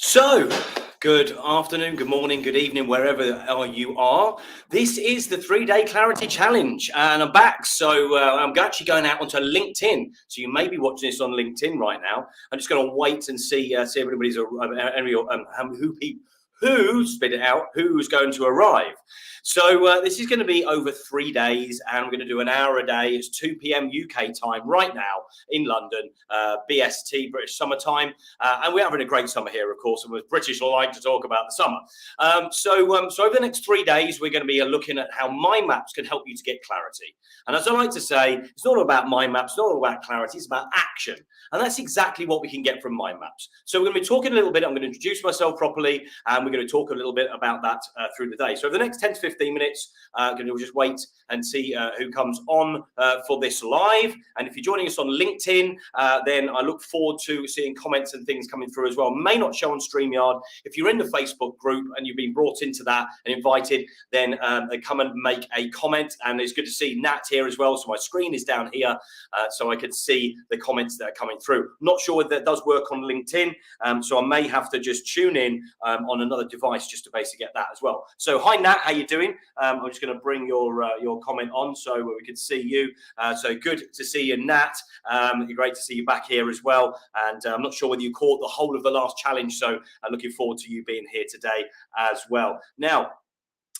So, good afternoon, good morning, good evening, wherever you are. This is the 3-day clarity challenge, and I'm back. So I'm actually going out onto LinkedIn. So you may be watching this on LinkedIn right now. I'm just going to wait and see everybody's who's going to arrive. So this is going to be over 3 days, and we're going to do an hour a day. It's 2 p.m. UK time right now in London, BST, British summertime, and we're having a great summer here, of course, and we're British like to talk about the summer. So over the next 3 days, we're going to be looking at how mind maps can help you to get clarity. And as I like to say, it's not all about mind maps, it's not all about clarity, it's about action. And that's exactly what we can get from mind maps. So we're going to be talking a little bit. I'm going to introduce myself properly, and we're going to talk a little bit about that through the day. So over the next 10 to 15 minutes, we'll just wait and see who comes on for this live. And if you're joining us on LinkedIn, then I look forward to seeing comments and things coming through as well. May not show on StreamYard. If you're in the Facebook group and you've been brought into that and invited, then come and make a comment. And it's good to see Nat here as well. So my screen is down here, so I can see the comments that are coming through. Not sure whether that does work on LinkedIn, so I may have to just tune in on another device just to basically get that as well. So hi Nat, how you doing? I'm just going to bring your comment on so we can see you. So good to see you, Nat. Great to see you back here as well. And I'm not sure whether you caught the whole of the last challenge, so I'm looking forward to you being here today as well. Now,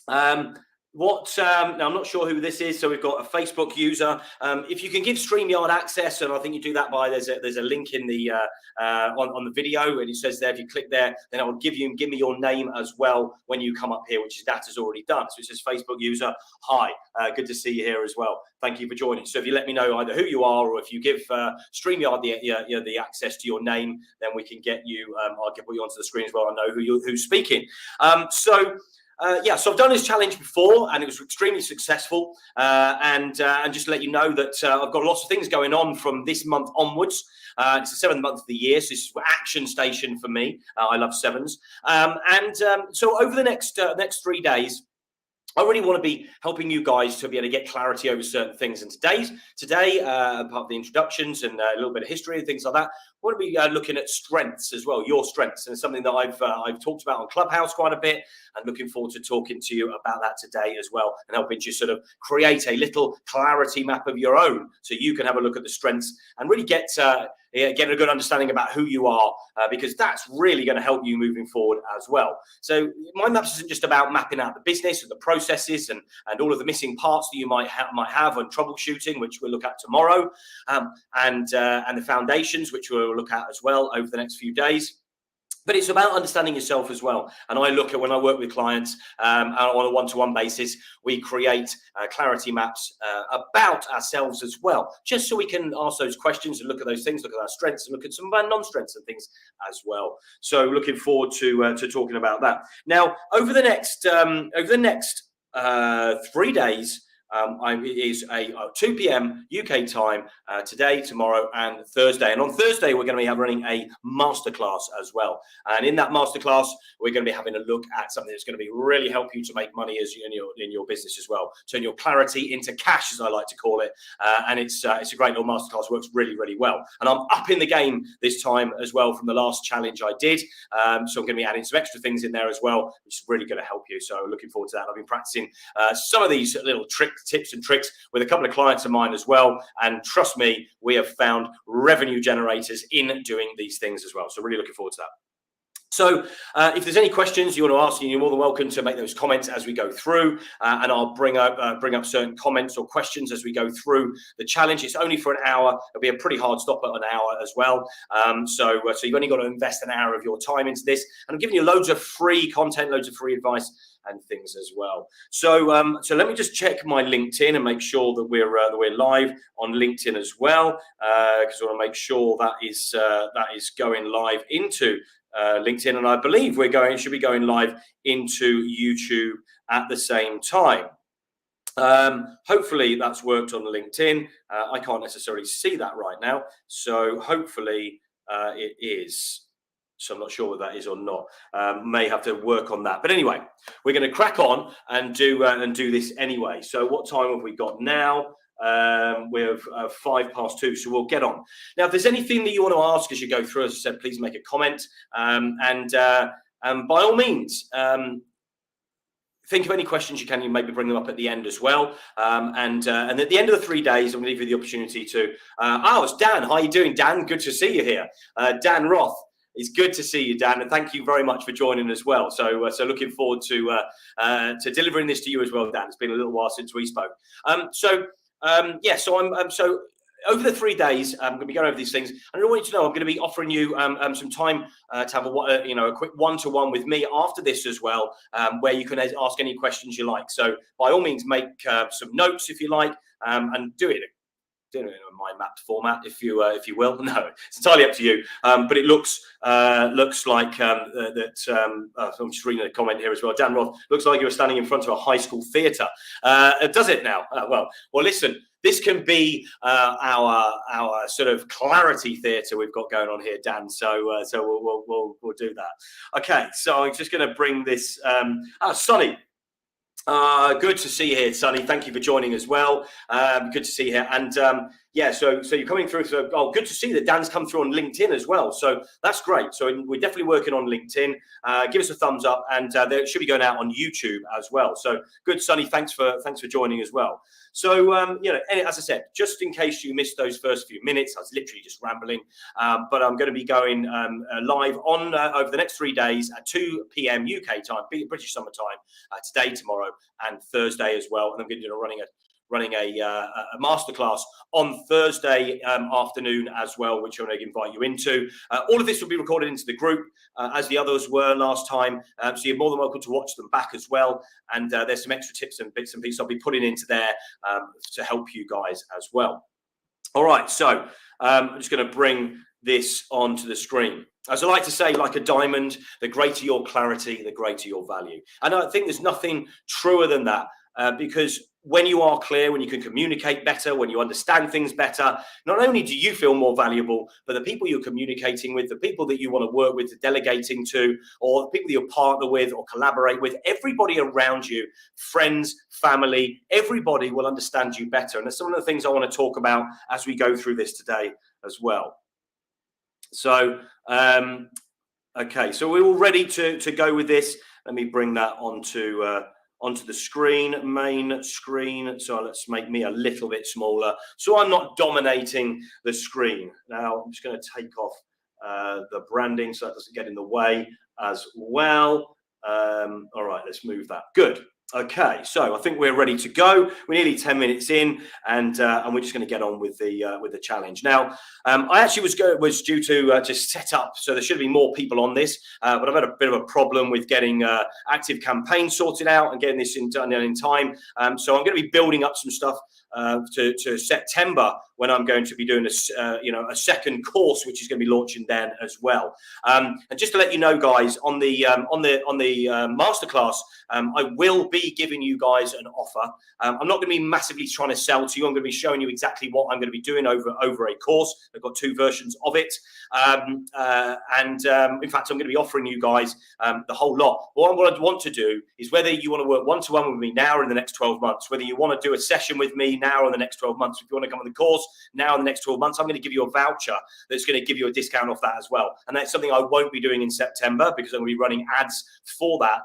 now I'm not sure who this is, so we've got a Facebook user. If you can give StreamYard access, and I think you do that by there's a link in the on the video, and it says there if you click there, then I will give me your name as well when you come up here, which is that has already done. So it says Facebook user, hi, good to see you here as well. Thank you for joining. So if you let me know either who you are or if you give StreamYard the access to your name, then we can get you. I'll put you onto the screen as well. I know who's speaking. So I've done this challenge before, and it was extremely successful. And just to let you know that I've got lots of things going on from this month onwards. It's the 7th month of the year, so this is action station for me. I love sevens. So over the next 3 days, I really want to be helping you guys to be able to get clarity over certain things. And today, part of the introductions and a little bit of history and things like that, I want to be looking at strengths as well, your strengths. And it's something that I've talked about on Clubhouse quite a bit, and looking forward to talking to you about that today as well, and helping you sort of create a little clarity map of your own so you can have a look at the strengths and really get a good understanding about who you are, because that's really going to help you moving forward as well. So mind maps isn't just about mapping out the business and the processes and all of the missing parts that you might have on troubleshooting, which we'll look at tomorrow, and the foundations, which we'll look at as well over the next few days. But it's about understanding yourself as well. And I look at, when I work with clients on a one-to-one basis, we create clarity maps about ourselves as well, just so we can ask those questions and look at those things, look at our strengths and look at some of our non-strengths and things as well. So looking forward to talking about that. Now, over the next 3 days, it is a 2 p.m. UK time today, tomorrow, and Thursday. And on Thursday, we're going to be running a masterclass as well. And in that masterclass, we're going to be having a look at something that's going to be really help you to make money in your business as well. Turn your clarity into cash, as I like to call it. And it's a great little masterclass. Works really, really well. And I'm up in the game this time as well from the last challenge I did. So I'm going to be adding some extra things in there as well, which is really going to help you. So looking forward to that. I've been practicing some of these little tips and tricks with a couple of clients of mine as well, and trust me, we have found revenue generators in doing these things as well. So really looking forward to that. So if there's any questions you want to ask, you're more than welcome to make those comments as we go through, and I'll bring up certain comments or questions as we go through the challenge. It's only for an hour. It'll be a pretty hard stop at an hour as well. So you've only got to invest an hour of your time into this, and I'm giving you loads of free content, loads of free advice and things as well. So let me just check my LinkedIn and make sure that we're live on LinkedIn as well, because I want to make sure that is going live into LinkedIn, and I believe should be going live into YouTube at the same time. Hopefully that's worked on LinkedIn. I can't necessarily see that right now, so hopefully it is. So I'm not sure whether that is or not. May have to work on that. But anyway, we're going to crack on and do this anyway. So what time have we got now? We're 2:05, so we'll get on. Now, if there's anything that you want to ask as you go through, as I said, please make a comment. And by all means, think of any questions you can. You maybe bring them up at the end as well. And at the end of the 3 days, I'm going to give you the opportunity to. It's Dan. How are you doing, Dan? Good to see you here, Dan Roth. It's good to see you, Dan, and thank you very much for joining as well. So looking forward to delivering this to you as well, Dan. It's been a little while since we spoke. So over the 3 days, I'm going to be going over these things. And I want you to know I'm going to be offering you some time to have a quick one-to-one with me after this as well, where you can ask any questions you like. So by all means, make some notes if you like, and do it in a mind mapped format, if you will. No, it's entirely up to you. But it looks like that. I'm just reading a comment here as well. Dan Roth, looks like you were standing in front of a high school theatre. Does it now? Well, listen. This can be our sort of clarity theatre we've got going on here, Dan. So we'll do that. Okay. So I'm just going to bring this. Sonny. Good to see you here, Sonny. Thank you for joining as well. Good to see you here. And so you're coming through. So, good to see that Dan's come through on LinkedIn as well. So that's great. So we're definitely working on LinkedIn. Give us a thumbs up, and they should be going out on YouTube as well. So good, Sonny. Thanks for joining as well. So as I said, just in case you missed those first few minutes, I was literally just rambling. But I'm going to be going live on over the next 3 days at 2 p.m. UK time, British summer time, today, tomorrow, and Thursday as well. And I'm going to be running a masterclass on Thursday afternoon as well, which I'm going to invite you into. All of this will be recorded into the group as the others were last time. So you're more than welcome to watch them back as well. And there's some extra tips and bits and pieces I'll be putting into there to help you guys as well. All right, so I'm just going to bring this onto the screen. As I like to say, like a diamond, the greater your clarity, the greater your value. And I think there's nothing truer than that, because when you are clear, when you can communicate better, when you understand things better, not only do you feel more valuable, but the people you're communicating with, the people that you want to work with, delegating to, or the people that you partner with or collaborate with, everybody around you, friends, family, everybody will understand you better. And that's some of the things I want to talk about as we go through this today as well. So, okay, so we're all ready to go with this. Let me bring that onto the screen, main screen. So let's make me a little bit smaller, so I'm not dominating the screen. Now I'm just going to take off the branding so that doesn't get in the way as well. All right, let's move that. Good. Okay, so I think we're ready to go. We're nearly 10 minutes in, and we're just going to get on with the challenge. Now, I actually was due to just set up, so there should be more people on this, but I've had a bit of a problem with getting Active Campaign sorted out and getting this done in time. So I'm going to be building up some stuff to September, when I'm going to be doing a second course, which is going to be launching then as well. And just to let you know, guys, on the masterclass, I will be giving you guys an offer. I'm not going to be massively trying to sell to you. I'm going to be showing you exactly what I'm going to be doing over a course. I've got 2 versions of it. In fact, I'm going to be offering you guys the whole lot. What I want to do is, whether you want to work one-to-one with me now or in the next 12 months, whether you want to do a session with me now or in the next 12 months, if you want to come on the course now in the next 12 months, I'm going to give you a voucher that's going to give you a discount off that as well. And that's something I won't be doing in September, because I'm going to be running ads for that.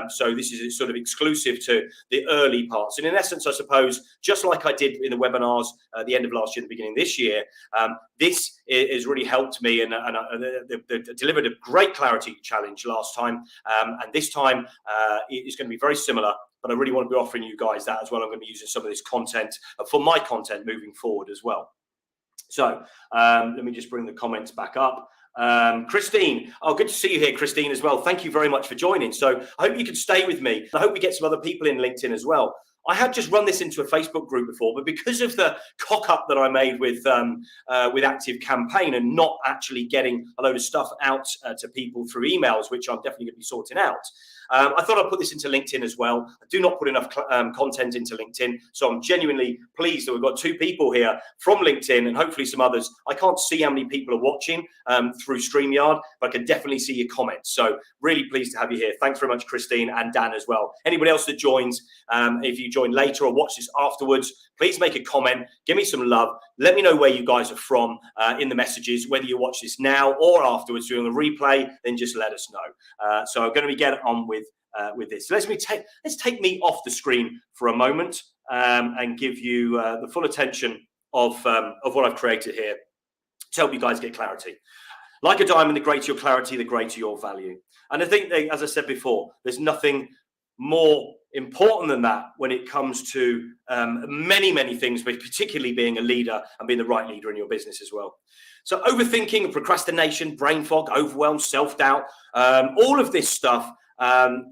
So this is sort of exclusive to the early parts. And in essence, I suppose, just like I did in the webinars at the end of last year, the beginning of this year, this has really helped me, and they delivered a great clarity challenge last time. And this time it's going to be very similar, but I really want to be offering you guys that as well. I'm going to be using some of this content for my content moving forward as well. So let me just bring the comments back up. Christine, good to see you here, Christine, as well. Thank you very much for joining. So I hope you can stay with me. I hope we get some other people in LinkedIn as well. I had just run this into a Facebook group before, but because of the cock up that I made with Active Campaign and not actually getting a load of stuff out to people through emails, which I'm definitely going to be sorting out, I thought I'd put this into LinkedIn as well. I do not put enough content into LinkedIn, so I'm genuinely pleased that we've got 2 people here from LinkedIn and hopefully some others. I can't see how many people are watching through StreamYard, but I can definitely see your comments. So really pleased to have you here. Thanks very much, Christine and Dan as well. Anybody else that joins, if you join later or watch this afterwards, please make a comment, give me some love, let me know where you guys are from in the messages, whether you watch this now or afterwards during the replay, then just let us know. So I'm going to get on with this. So let's take me off the screen for a moment and give you the full attention of what I've created here to help you guys get clarity. Like a diamond, the greater your clarity, the greater your value. And I think, as I said before, there's nothing more important than that when it comes to many things, but particularly being a leader and being the right leader in your business as well. So overthinking, procrastination, brain fog, overwhelm, self-doubt, all of this stuff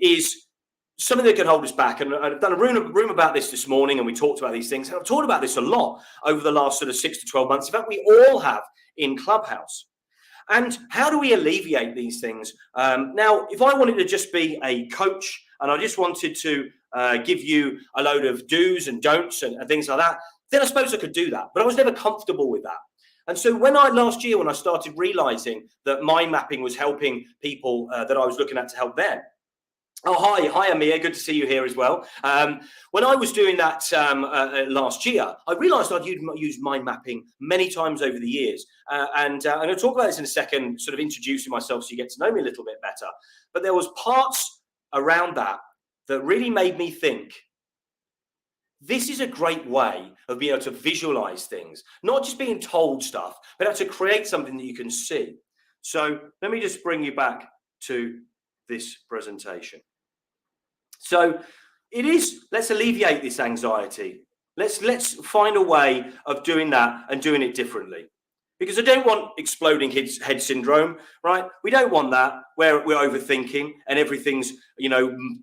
is something that can hold us back. And I've done a room about this morning, and we talked about these things. And I've talked about this a lot over the last sort of 6 to 12 months. In fact, we all have in Clubhouse. And how do we alleviate these things? Now, if I wanted to just be a coach and I just wanted to give you a load of do's and don'ts and things like that, then I suppose I could do that. But I was never comfortable with that. And so last year, when I started realizing that mind mapping was helping people that I was looking at to help them. Oh, hi, Amir. Good to see you here as well. When I was doing that last year, I realized I'd used mind mapping many times over the years. And I'm going to talk about this in a second, sort of introducing myself so you get to know me a little bit better. But there was parts around that really made me think, this is a great way of being able to visualize things, not just being told stuff, but to create something that you can see. So let me just bring you back to this presentation. So it is, let's alleviate this anxiety. Let's find a way of doing that and doing it differently. Because I don't want exploding head syndrome, right? We don't want that where we're overthinking and everything's,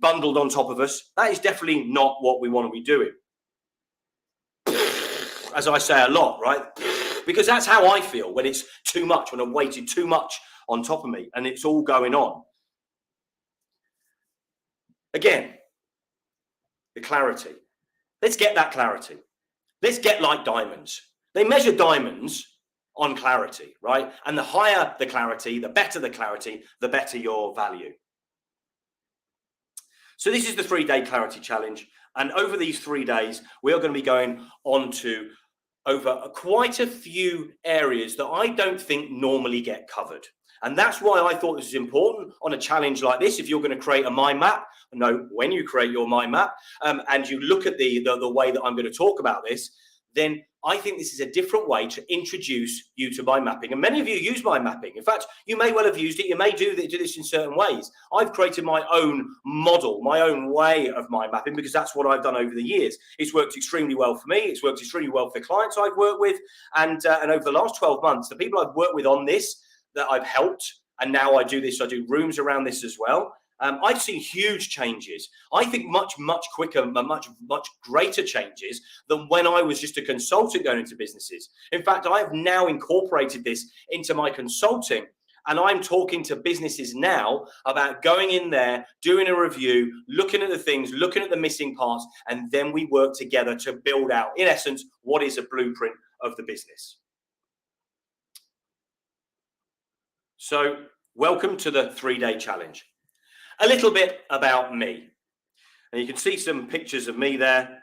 bundled on top of us. That is definitely not what we want to be doing. As I say a lot, right? Because that's how I feel when it's too much, when I've weighted too much on top of me and it's all going on. Again, the clarity. Let's get that clarity. Let's get like diamonds. They measure diamonds on clarity, right? And the higher the clarity, the better the clarity, the better your value. So this is the 3-day clarity challenge. And over these 3 days, we are going to be going on to over quite a few areas that I don't think normally get covered. And that's why I thought this is important on a challenge like this. If you're going to create a mind map, when you create your mind map and you look at the way that I'm going to talk about this, then I think this is a different way to introduce you to mind mapping. And many of you use mind mapping. In fact, you may well have used it. You may do this in certain ways. I've created my own model, my own way of mind mapping, because that's what I've done over the years. It's worked extremely well for me. It's worked extremely well for the clients I've worked with. And over the last 12 months, the people I've worked with on this, that I've helped, and now I do this, I do rooms around this as well. I've seen huge changes. I think much quicker, much greater changes than when I was just a consultant going into businesses. In fact, I have now incorporated this into my consulting, and I'm talking to businesses now about going in there, doing a review, looking at the things, looking at the missing parts, and then we work together to build out, in essence, what is a blueprint of the business. So welcome to the 3-day challenge. A little bit about me. And you can see some pictures of me there.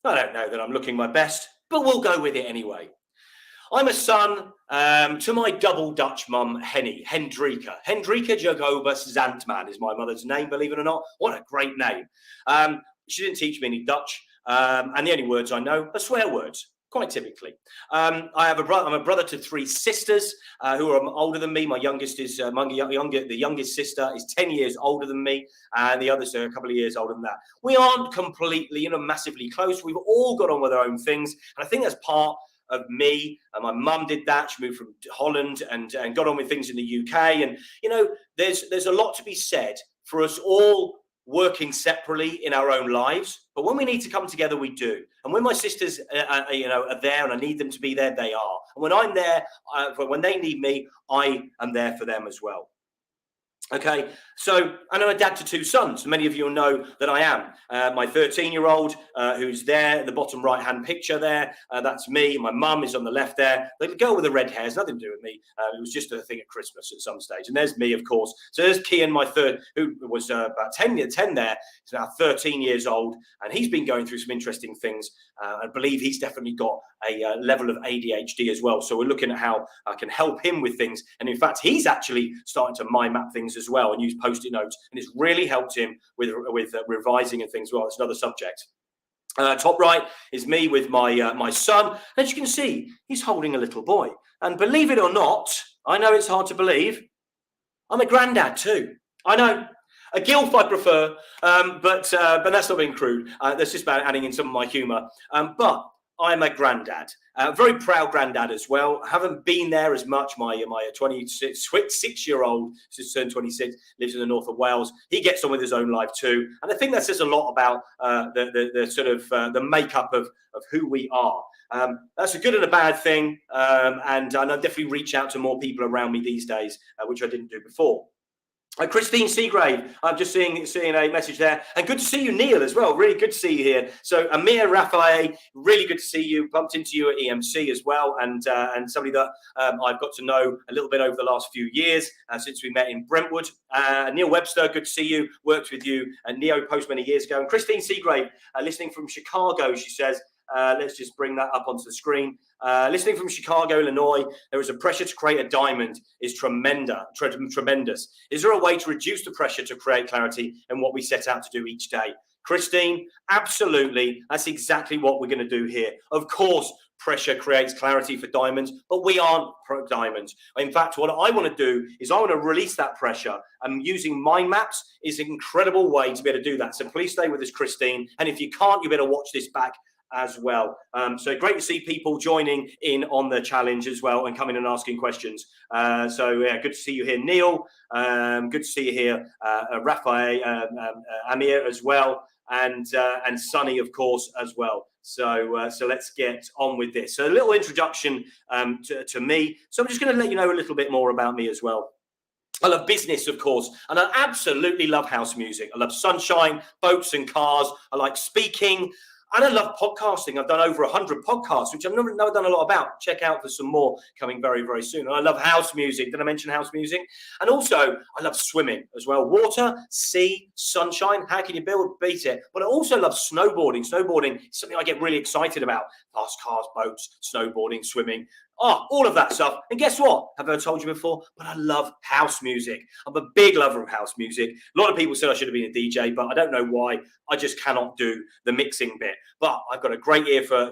I don't know that I'm looking my best, but we'll go with it anyway. I'm a son to my double Dutch mum, Hendrika. Hendrika Jacobus Zantman is my mother's name, believe it or not. What a great name. She didn't teach me any Dutch, and the only words I know are swear words. Quite typically. I'm a brother to 3 sisters who are older than me. My youngest is the youngest sister is 10 years older than me, and the others are a couple of years older than that. We aren't completely, massively close. We've all got on with our own things, and I think that's part of me. And my mum did that. She moved from Holland and got on with things in the UK. And there's a lot to be said for us all working separately in our own lives, but when we need to come together, we do. And when my sisters, are there, and I need them to be there, they are. And when I'm there, when they need me, I am there for them as well. Okay, so and I'm a dad to two sons. Many of you will know that I am. My 13-year-old, who's there, the bottom right-hand picture there, that's me. My mum is on the left there. The girl with the red hair has nothing to do with me. It was just a thing at Christmas at some stage. And there's me, of course. So there's Kian, my third, who was about 10 there. He's now 13 years old, and he's been going through some interesting things. I believe he's definitely got a level of ADHD as well. So we're looking at how I can help him with things. And in fact, he's actually starting to mind map things as well and use post-it notes. And it's really helped him with revising and things as well. It's another subject. Top right is me with my son. As you can see, he's holding a little boy. And believe it or not, I know it's hard to believe, I'm a granddad too. I know. A gilf I prefer, but that's not being crude. That's just about adding in some of my humour. But I'm a granddad, very proud granddad as well. I haven't been there as much. My 26-year-old, just turned 26, lives in the north of Wales. He gets on with his own life too, and I think that says a lot about the sort of the makeup of who we are. That's a good and a bad thing, and I definitely reach out to more people around me these days, which I didn't do before. Christine Seagrave, I'm just seeing a message there. And good to see you, Neil, as well. Really good to see you here. So Amir Raphael, really good to see you. Bumped into you at EMC as well. And somebody that I've got to know a little bit over the last few years since we met in Brentwood. Neil Webster, good to see you. Worked with you at Neo Post many years ago. And Christine Seagrave, listening from Chicago, she says, let's just bring that up onto the screen. Listening from Chicago, Illinois, there is a pressure to create a diamond is tremendous. Is there a way to reduce the pressure to create clarity in what we set out to do each day? Christine, absolutely. That's exactly what we're going to do here. Of course, pressure creates clarity for diamonds, but we aren't diamonds. In fact, what I want to do is I want to release that pressure, and using mind maps is an incredible way to be able to do that. So please stay with us, Christine. And if you can't, you better watch this back as well. So great to see people joining in on the challenge as well and coming and asking questions. So yeah, good to see you here, Neil. Good to see you here, Raphael, Amir as well, and Sunny, of course, as well. So let's get on with this. So a little introduction to me. So I'm just going to let you know a little bit more about me as well. I love business, of course, and I absolutely love house music. I love sunshine, boats and cars. I like speaking. And I love podcasting. I've done over 100 podcasts, which I've never done a lot about. Check out for some more coming very, very soon. And I love house music. Did I mention house music? And also, I love swimming as well. Water, sea, sunshine. How can you beat it? But I also love snowboarding. Snowboarding is something I get really excited about. Fast cars, boats, snowboarding, swimming. Oh, all of that stuff. And guess what? Have I told you before? But I love house music. I'm a big lover of house music. A lot of people said I should have been a DJ, but I don't know why. I just cannot do the mixing bit. But I've got a great ear for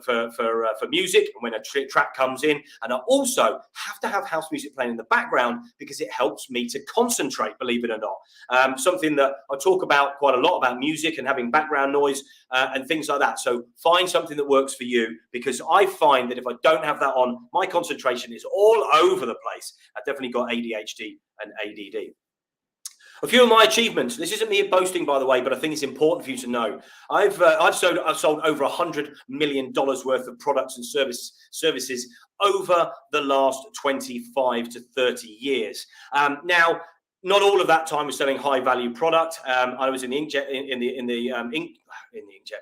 music, and when a track comes in, and I also have to have house music playing in the background because it helps me to concentrate, believe it or not. Something that I talk about quite a lot about music and having background noise and things like that. So find something that works for you, because I find that if I don't have that on, my concentration is all over the place. I've definitely got ADHD and ADD. A few of my achievements. This isn't me boasting, by the way, but I think it's important for you to know. I've sold over $100 million worth of products and services over the last 25 to 30 years. Now, not all of that time was selling high value product. I was in the inkjet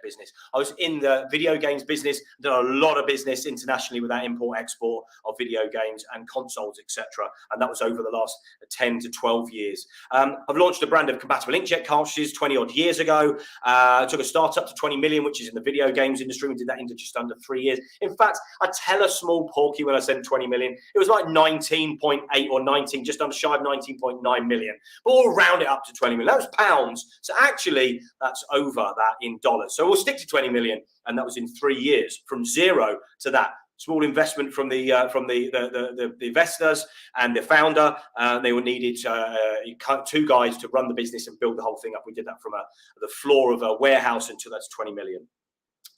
business. I was in the video games business. Done a lot of business internationally with that import export of video games and consoles, etc. And that was over the last 10 to 12 years. I've launched a brand of compatible inkjet cartridges 20 odd years ago. Took a startup to 20 million, which is in the video games industry. We did that into just under 3 years. In fact, I tell a small porky when I said 20 million. It was like 19.8 or 19, just under shy of 19.9 million. But we'll round it up to 20 million. That was pounds. So actually, that's over that in dollars. So we'll stick to 20 million, and that was in 3 years, from zero to that. Small investment from the investors and the founder. They were needed 2 guys to run the business and build the whole thing up. We did that from the floor of a warehouse until that's 20 million.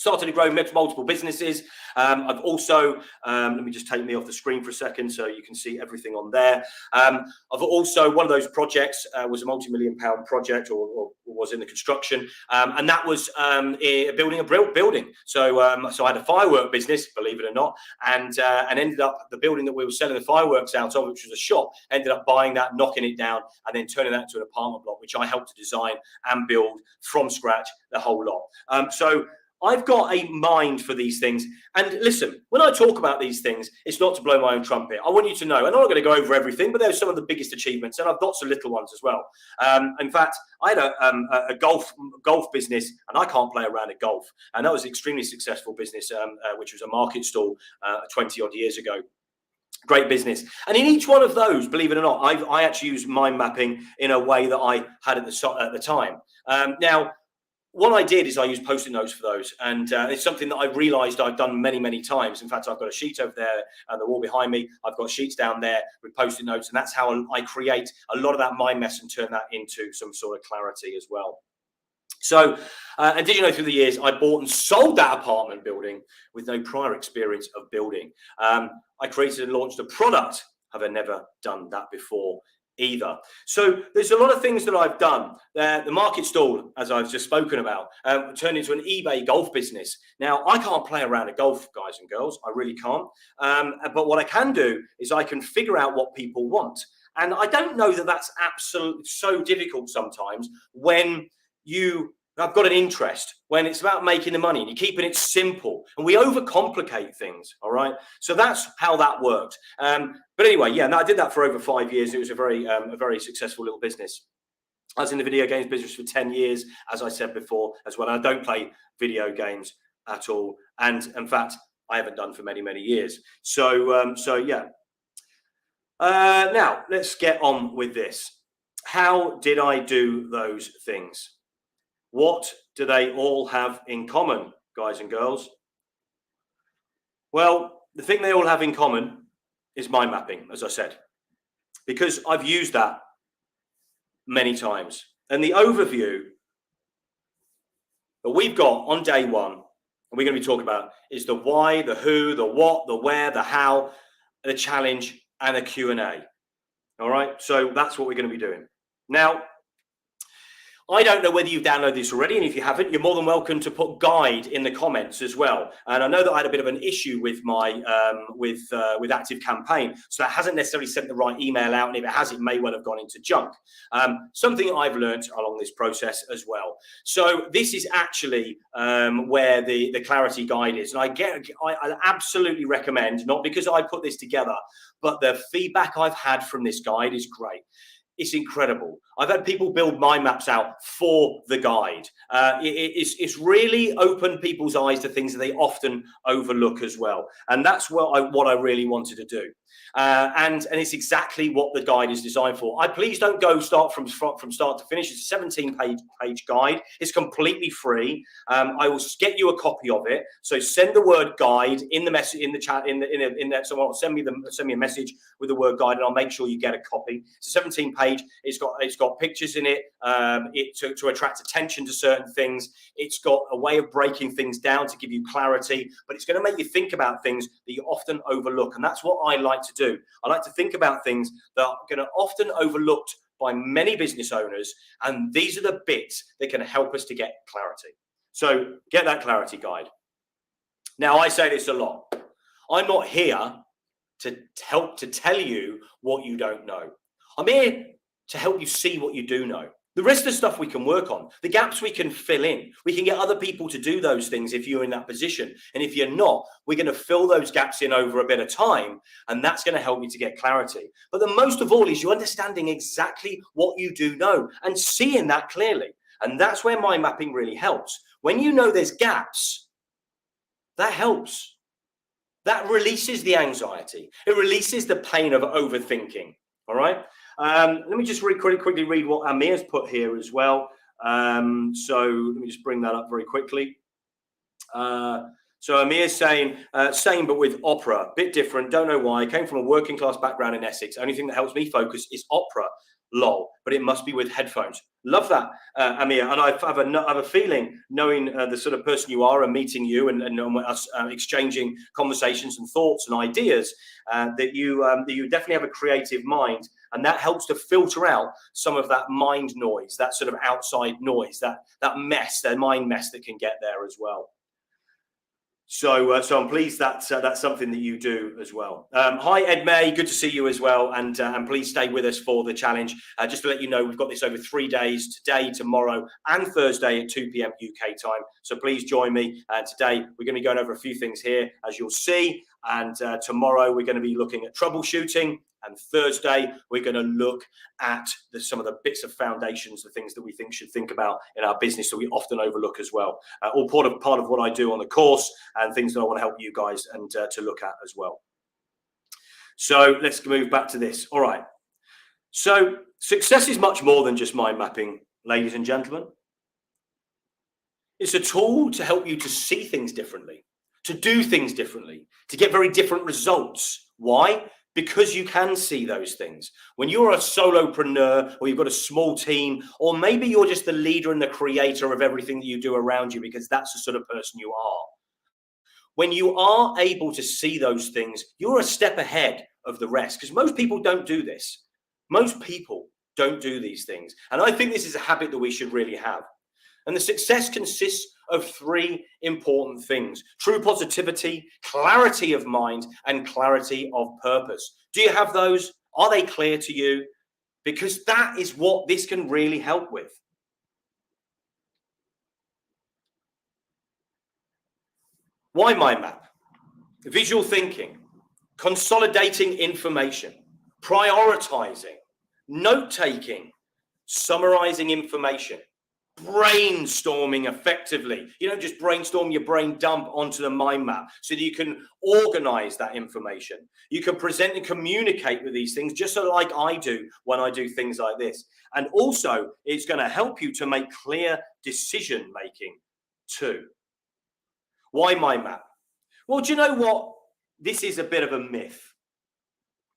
started to grow multiple businesses. I've also, let me just take me off the screen for a second so you can see everything on there. I've also, one of those projects was a multi-million-pound project, or was in the construction, and that was building a building. So, so I had a firework business, believe it or not, and ended up the building that we were selling the fireworks out of, which was a shop, ended up buying that, knocking it down, and then turning that into an apartment block, which I helped to design and build from scratch, the whole lot. So I've got a mind for these things. And listen, when I talk about these things, it's not to blow my own trumpet. I want you to know, and I'm not going to go over everything, but there's some of the biggest achievements, and I've got some little ones as well. In fact, I had a golf business, and I can't play around at golf. And that was an extremely successful business, which was a market stall 20 odd years ago. Great business. And in each one of those, believe it or not, I actually used mind mapping in a way that I had at the time. Now, what I did is I used Post-it notes for those, and it's something that I've realised I've done many times. In fact, I've got a sheet over there and the wall behind me. I've got sheets down there with Post-it notes, and that's how I create a lot of that mind mess and turn that into some sort of clarity as well. So, and did you know, through the years, I bought and sold that apartment building with no prior experience of building. I created and launched a product. Have I never done that before either? So there's a lot of things that I've done. The market stall, as I've just spoken about, turned into an eBay golf business. Now, I can't play around at golf, guys and girls. I really can't. But what I can do is I can figure out what people want. And I don't know that that's absolutely so difficult sometimes when I've got an interest, when it's about making the money and you're keeping it simple, and we overcomplicate things. All right. So that's how that worked. But anyway, yeah, no, I did that for over 5 years. It was a very successful little business. I was in the video games business for 10 years, as I said before, as well. I don't play video games at all. And in fact, I haven't done for many years. So, yeah. Now let's get on with this. How did I do those things? What do they all have in common, guys and girls? Well, the thing they all have in common is mind mapping, as I said, because I've used that many times. And the overview that we've got on day one, and we're going to be talking about, is the why, the who, the what, the where, the how, the challenge, and the Q&A. All right, so that's what we're going to be doing. Now, I don't know whether you've downloaded this already, and if you haven't, you're more than welcome to put guide in the comments as well. And I know that I had a bit of an issue with my with ActiveCampaign, so that hasn't necessarily sent the right email out, and if it has, it may well have gone into junk. Something I've learned along this process as well. So this is actually where the clarity guide is, and I absolutely recommend, not because I put this together, but the feedback I've had from this guide is great. It's incredible. I've had people build mind maps out for the guide. It's really opened people's eyes to things that they often overlook as well. And that's what I really wanted to do. And it's exactly what the guide is designed for. Please don't go start from start to finish. It's a 17-page guide. It's completely free. I will get you a copy of it. So send the word guide in the message in the chat in there. Someone will send me a message with the word guide, and I'll make sure you get a copy. It's a 17-page. It's got pictures in it. To attract attention to certain things. It's got a way of breaking things down to give you clarity, but it's going to make you think about things that you often overlook, and that's what I like to do. I like to think about things that are going to often overlooked by many business owners, and these are the bits that can help us to get clarity. So get that clarity guide. Now, I say this a lot. I'm not here to help to tell you what you don't know. I'm here to help you see what you do know. The rest of the stuff we can work on, the gaps we can fill in. We can get other people to do those things if you're in that position. And if you're not, we're going to fill those gaps in over a bit of time. And that's going to help you to get clarity. But the most of all is you understanding exactly what you do know and seeing that clearly. And that's where mind mapping really helps. When you know there's gaps, that helps. That releases the anxiety. It releases the pain of overthinking. All right. Let me just quickly read what Amir's put here as well. So let me just bring that up very quickly. So Amir's saying, same but with opera, bit different, don't know why. Came from a working class background in Essex. Only thing that helps me focus is opera, lol, but it must be with headphones. Love that, Amir. And I have a feeling, knowing the sort of person you are and meeting you and us exchanging conversations and thoughts and ideas, that you definitely have a creative mind. And that helps to filter out some of that mind noise, that sort of outside noise, that mess, that mind mess that can get there as well. So I'm pleased that's something that you do as well. Hi, Ed May. Good to see you as well. And please stay with us for the challenge. Just to let you know, we've got this over 3 days, today, tomorrow, and Thursday at 2 p.m. UK time. So please join me. Today, we're going to be going over a few things here, as you'll see. And tomorrow, we're going to be looking at troubleshooting. And Thursday, we're going to look at some of the bits of foundations, the things that we should think about in our business that we often overlook as well. All part of what I do on the course and things that I want to help you guys and to look at as well. So let's move back to this. All right. So success is much more than just mind mapping, ladies and gentlemen. It's a tool to help you to see things differently, to do things differently, to get very different results. Why? Because you can see those things. When you're a solopreneur or you've got a small team, or maybe you're just the leader and the creator of everything that you do around you, because that's the sort of person you are. When you are able to see those things, you're a step ahead of the rest, because most people don't do this. Most people don't do these things. And I think this is a habit that we should really have. And the success consists of 3 important things: true positivity, clarity of mind, and clarity of purpose. Do you have those? Are they clear to you? Because that is what this can really help with. Why mind map? Visual thinking, consolidating information, prioritizing, note-taking, summarizing information, brainstorming effectively. You don't just brainstorm your brain dump onto the mind map so that you can organize that information. You can present and communicate with these things just like I do when I do things like this. And also, it's going to help you to make clear decision making too. Why mind map? Well, do you know what? This is a bit of a myth.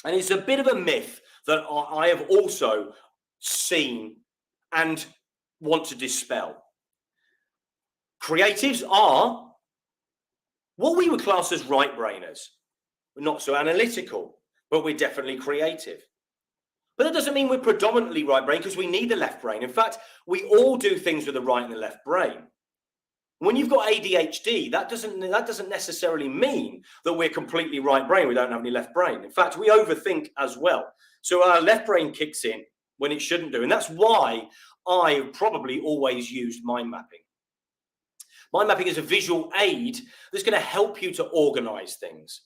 And it's a bit of a myth that I have also seen and want to dispel. Creatives are what we would class as right-brainers. We're not so analytical, but we're definitely creative. But that doesn't mean we're predominantly right-brain, because we need the left brain. In fact, we all do things with the right and the left brain. When you've got ADHD, that doesn't necessarily mean that we're completely right brain. We don't have any left brain. In fact, we overthink as well. So our left brain kicks in when it shouldn't do. And that's why I probably always used mind mapping. Mind mapping is a visual aid that's going to help you to organize things.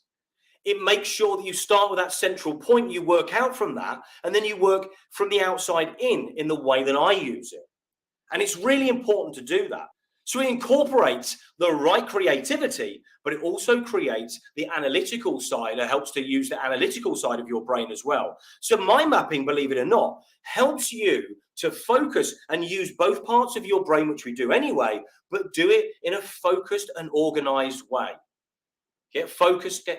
It makes sure that you start with that central point, you work out from that, and then you work from the outside in the way that I use it. And it's really important to do that. So it incorporates the right creativity, but it also creates the analytical side. It helps to use the analytical side of your brain as well. So mind mapping, believe it or not, helps you to focus and use both parts of your brain, which we do anyway, but do it in a focused and organized way. Get focused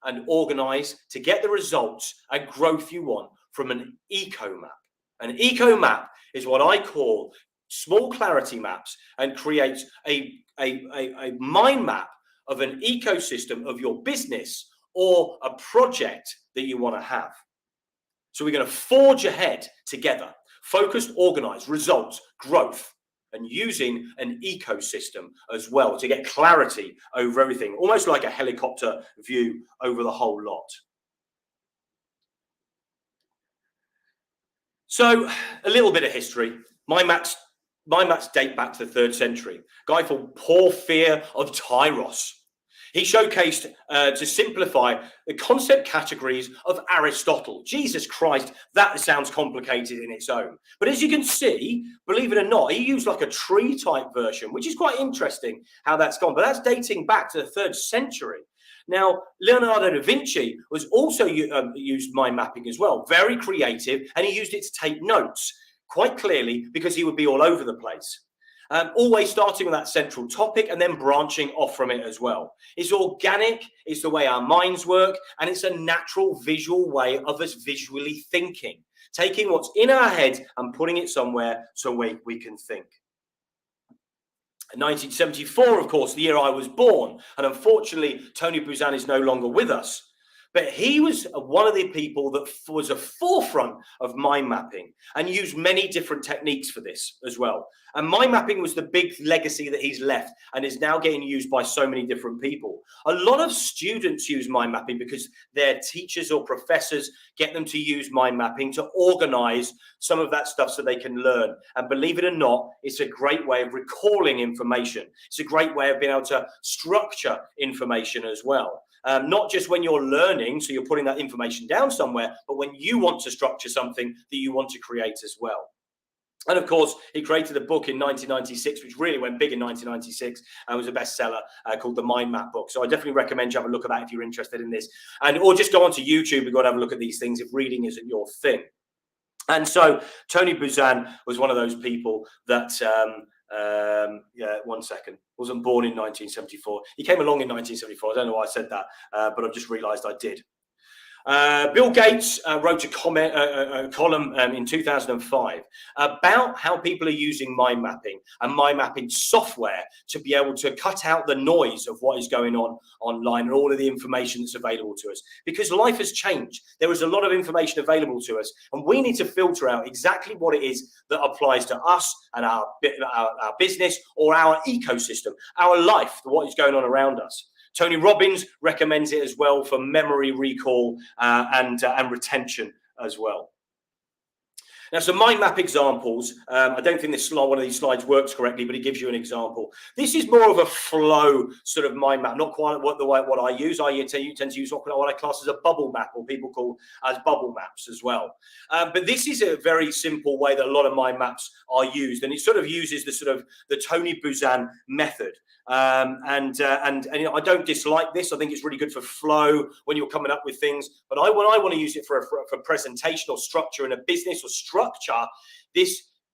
and organized to get the results and growth you want from an eco map. An eco map is what I call small clarity maps, and creates a mind map of an ecosystem of your business or a project that you want to have. So we're going to forge ahead together, focused, organized, results, growth, and using an ecosystem as well to get clarity over everything, almost like a helicopter view over the whole lot. So a little bit of history. Mind maps date back to the 3rd century. A guy called Porphyr of Tyros. He showcased to simplify the concept categories of Aristotle. Jesus Christ, that sounds complicated in its own. But as you can see, believe it or not, he used like a tree type version, which is quite interesting how that's gone. But that's dating back to the 3rd century. Now, Leonardo da Vinci was also used mind mapping as well. Very creative, and he used it to take notes quite clearly because he would be all over the place. Always starting with that central topic and then branching off from it as well. It's organic, it's the way our minds work, and it's a natural visual way of us visually thinking, taking what's in our head and putting it somewhere so we can think. In 1974, of course, the year I was born, and unfortunately, Tony Buzan is no longer with us. But he was one of the people that was a forefront of mind mapping and used many different techniques for this as well. And mind mapping was the big legacy that he's left and is now getting used by so many different people. A lot of students use mind mapping because their teachers or professors get them to use mind mapping to organize some of that stuff so they can learn. And believe it or not, it's a great way of recalling information. It's a great way of being able to structure information as well. Not just when you're learning, so you're putting that information down somewhere, but when you want to structure something that you want to create as well. And of course, he created a book in 1996, which really went big in 1996 and was a bestseller called The Mind Map Book. So I definitely recommend you have a look at that if you're interested in this. Or just go onto YouTube and go and have a look at these things if reading isn't your thing. And so Tony Buzan was one of those people that, one second, wasn't born in 1974. He came along in 1974. I don't know why I said that, but I've just realized I did. Bill Gates wrote a column in 2005 about how people are using mind mapping and mind mapping software to be able to cut out the noise of what is going on online and all of the information that's available to us. Because life has changed. There is a lot of information available to us, and we need to filter out exactly what it is that applies to us and our business or our ecosystem, our life, what is going on around us. Tony Robbins recommends it as well for memory recall and retention as well. Now, some mind map examples. I don't think one of these slides works correctly, but it gives you an example. This is more of a flow sort of mind map, not quite what I use. I tend to use what I class as a bubble map, or people call as bubble maps as well. But this is a very simple way that a lot of mind maps are used, and it sort of uses the Tony Buzan method. And you know, I don't dislike this. I think it's really good for flow when you're coming up with things. But when I want to use it for presentation or structure in a business or structure,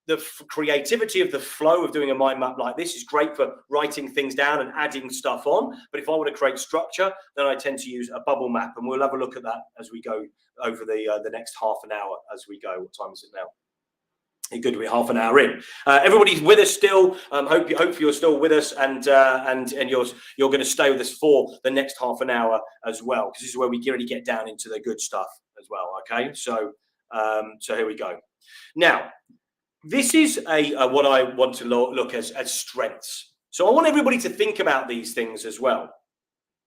the creativity of the flow of doing a mind map like this is great for writing things down and adding stuff on. But if I want to create structure, then I tend to use a bubble map, and we'll have a look at that as we go over the next half an hour as we go. What time is it now? Good, we're half an hour in. Everybody's with us still. Hopefully you're still with us, and you're going to stay with us for the next half an hour as well, because this is where we really get down into the good stuff as well. Okay, so here we go. Now, this is what I want to look as strengths. So I want everybody to think about these things as well.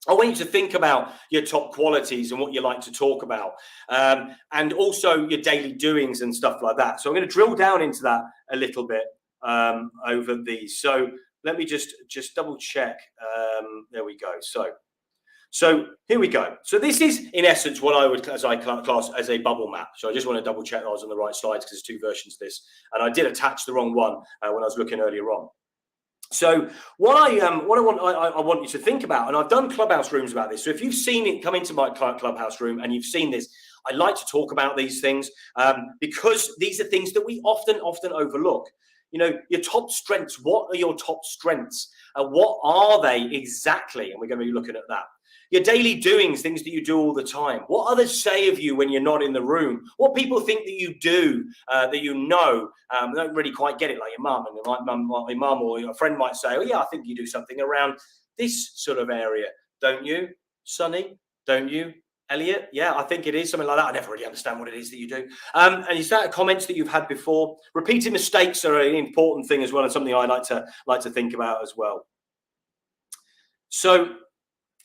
I want you to think about your top qualities and what you like to talk about, and also your daily doings and stuff like that. So I'm going to drill down into that a little bit over these. So let me just double check. There we go. So here we go. So this is, in essence, what I would class as a bubble map. So I just want to double check that I was on the right slides, because there's two versions of this, and I did attach the wrong one when I was looking earlier on. So what I want you to think about, and I've done Clubhouse rooms about this. So if you've seen it, come into my Clubhouse room and you've seen this, I like to talk about these things because these are things that we often overlook. You know, your top strengths. What are your top strengths? What are they exactly? And we're going to be looking at that. Your daily doings, things that you do all the time. What others say of you when you're not in the room. What people think that you do, that you know, don't really quite get it, like your mum. And my mum or your friend might say, oh, yeah, I think you do something around this sort of area. Don't you, Sonny? Don't you, Elliot? Yeah, I think it is something like that. I never really understand what it is that you do. And is that comments that you've had before? Repeating mistakes are an important thing as well, and something I like to think about as well. So